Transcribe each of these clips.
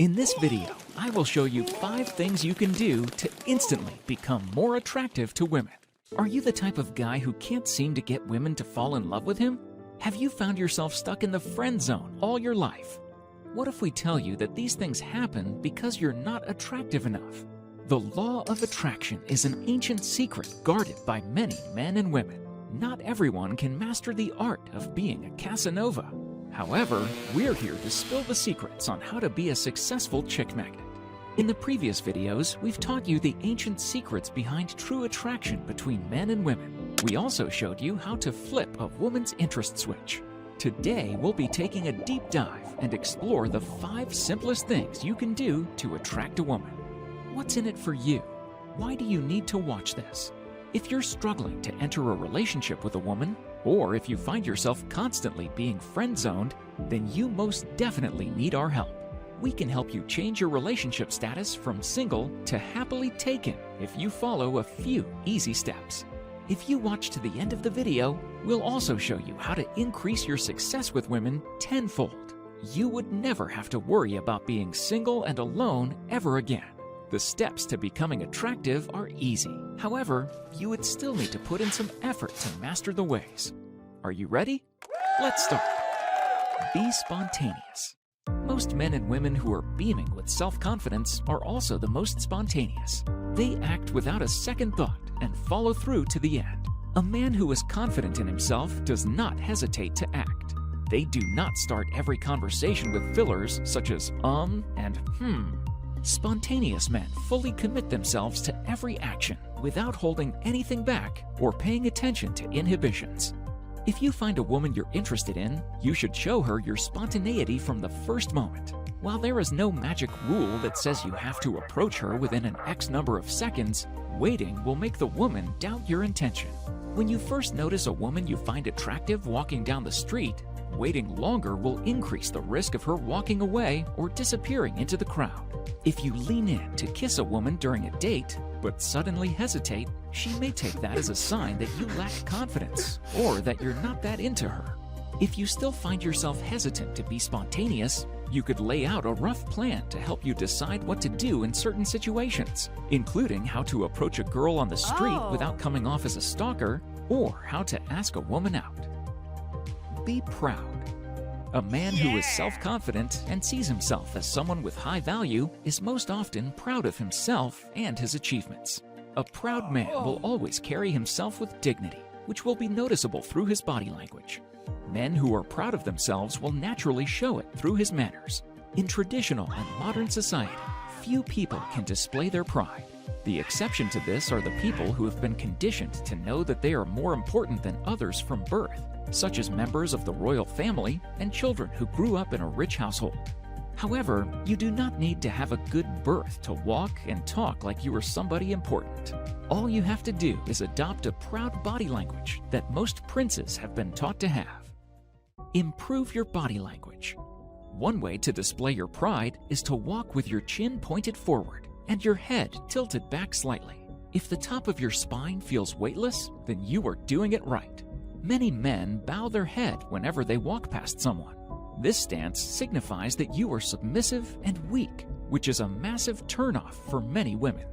In this video, I will show you 5 things you can do to instantly become more attractive to women. Are you the type of guy who can't seem to get women to fall in love with him? Have you found yourself stuck in the friend zone all your life? What if we tell you that these things happen because you're not attractive enough? The law of attraction is an ancient secret guarded by many men and women. Not everyone can master the art of being a Casanova. However, we're here to spill the secrets on how to be a successful chick magnet. In the previous videos, we've taught you the ancient secrets behind true attraction between men and women. We also showed you how to flip a woman's interest switch. Today, we'll be taking a deep dive and explore the 5 simplest things you can do to attract a woman. What's in it for you? Why do you need to watch this? If you're struggling to enter a relationship with a woman, or if you find yourself constantly being friend-zoned, then you most definitely need our help. We can help you change your relationship status from single to happily taken if you follow a few easy steps. If you watch to the end of the video, we'll also show you how to increase your success with women tenfold. You would never have to worry about being single and alone ever again. The steps to becoming attractive are easy. However, you would still need to put in some effort to master the ways. Are you ready? Let's start. Be spontaneous. Most men and women who are beaming with self-confidence are also the most spontaneous. They act without a second thought and follow through to the end. A man who is confident in himself does not hesitate to act. They do not start every conversation with fillers such as and Spontaneous men fully commit themselves to every action without holding anything back or paying attention to inhibitions. If you find a woman you're interested in, you should show her your spontaneity from the first moment. While there is no magic rule that says you have to approach her within an X number of seconds, waiting will make the woman doubt your intention. When you first notice a woman you find attractive walking down the street, waiting longer will increase the risk of her walking away or disappearing into the crowd. If you lean in to kiss a woman during a date, but suddenly hesitate, she may take that as a sign that you lack confidence or that you're not that into her. If you still find yourself hesitant to be spontaneous, you could lay out a rough plan to help you decide what to do in certain situations, including how to approach a girl on the street without coming off as a stalker, or how to ask a woman out. Be proud. A man who is self-confident and sees himself as someone with high value is most often proud of himself and his achievements. A proud man will always carry himself with dignity, which will be noticeable through his body language. Men who are proud of themselves will naturally show it through his manners. In traditional and modern society, few people can display their pride. The exception to this are the people who have been conditioned to know that they are more important than others from birth, such as members of the royal family and children who grew up in a rich household. However, you do not need to have a good birth to walk and talk like you are somebody important. All you have to do is adopt a proud body language that most princes have been taught to have. Improve your body language. One way to display your pride is to walk with your chin pointed forward and your head tilted back slightly. If the top of your spine feels weightless, then you are doing it right. Many men bow their head whenever they walk past someone. This stance signifies that you are submissive and weak, which is a massive turnoff for many women.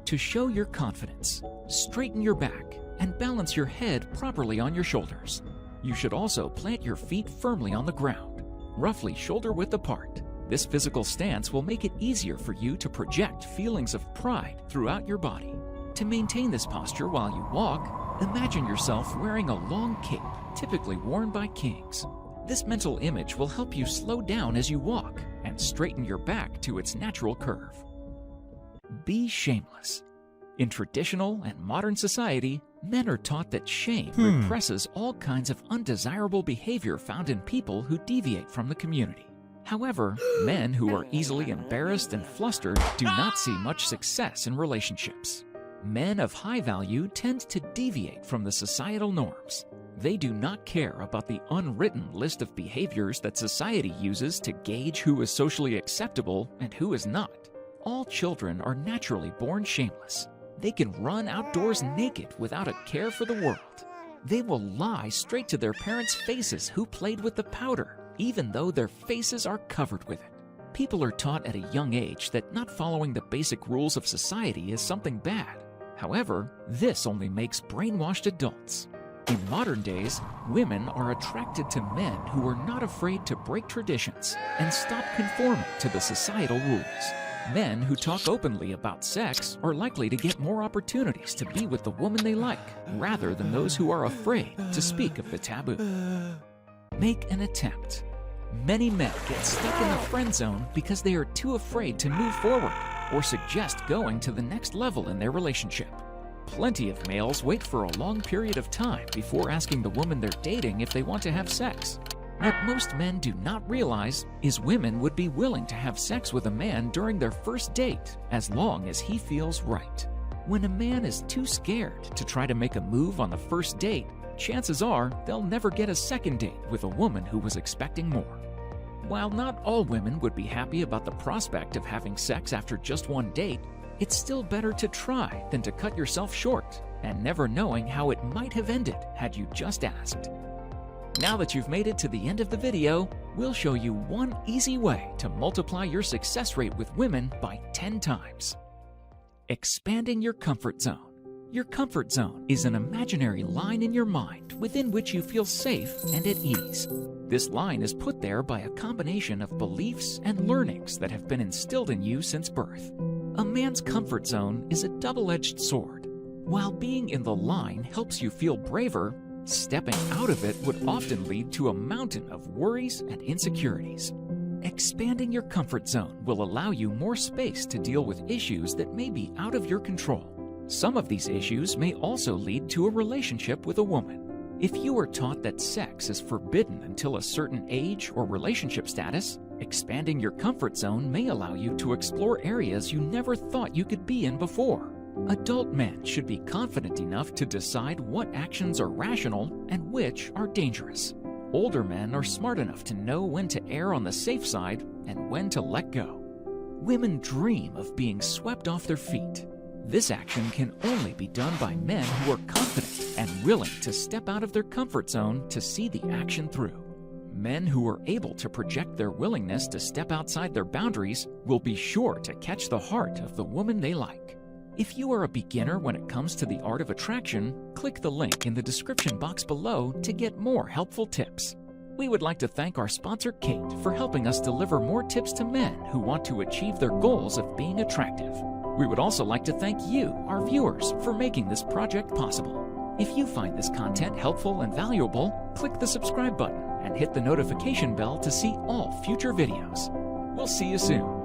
To show your confidence, straighten your back and balance your head properly on your shoulders. You should also plant your feet firmly on the ground, roughly shoulder-width apart. This physical stance will make it easier for you to project feelings of pride throughout your body. To maintain this posture while you walk, imagine yourself wearing a long cape, typically worn by kings. This mental image will help you slow down as you walk and straighten your back to its natural curve. Be shameless. In traditional and modern society, men are taught that shame represses all kinds of undesirable behavior found in people who deviate from the community. However, men who are easily embarrassed and flustered do not see much success in relationships. Men of high value tend to deviate from the societal norms. They do not care about the unwritten list of behaviors that society uses to gauge who is socially acceptable and who is not. All children are naturally born shameless. They can run outdoors naked without a care for the world. They will lie straight to their parents' faces who played with the powder, even though their faces are covered with it. People are taught at a young age that not following the basic rules of society is something bad. However, this only makes brainwashed adults. In modern days, women are attracted to men who are not afraid to break traditions and stop conforming to the societal rules. Men who talk openly about sex are likely to get more opportunities to be with the woman they like, rather than those who are afraid to speak of the taboo. Make an attempt. Many men get stuck in the friend zone because they are too afraid to move forward or suggest going to the next level in their relationship. Plenty of males wait for a long period of time before asking the woman they're dating if they want to have sex. What most men do not realize is women would be willing to have sex with a man during their first date as long as he feels right. When a man is too scared to try to make a move on the first date, chances are they'll never get a second date with a woman who was expecting more. While not all women would be happy about the prospect of having sex after just one date, it's still better to try than to cut yourself short and never knowing how it might have ended had you just asked. Now that you've made it to the end of the video, we'll show you one easy way to multiply your success rate with women by 10 times. Expanding your comfort zone. Your comfort zone is an imaginary line in your mind within which you feel safe and at ease. This line is put there by a combination of beliefs and learnings that have been instilled in you since birth. A man's comfort zone is a double-edged sword. While being in the line helps you feel braver, stepping out of it would often lead to a mountain of worries and insecurities. Expanding your comfort zone will allow you more space to deal with issues that may be out of your control. Some of these issues may also lead to a relationship with a woman. If you are taught that sex is forbidden until a certain age or relationship status, expanding your comfort zone may allow you to explore areas you never thought you could be in before. Adult men should be confident enough to decide what actions are rational and which are dangerous. Older men are smart enough to know when to err on the safe side and when to let go. Women dream of being swept off their feet. This action can only be done by men who are confident and willing to step out of their comfort zone to see the action through. Men who are able to project their willingness to step outside their boundaries will be sure to catch the heart of the woman they like. If you are a beginner when it comes to the art of attraction, click the link in the description box below to get more helpful tips. We would like to thank our sponsor Kate for helping us deliver more tips to men who want to achieve their goals of being attractive. We would also like to thank you, our viewers, for making this project possible. If you find this content helpful and valuable, click the subscribe button and hit the notification bell to see all future videos. We'll see you soon.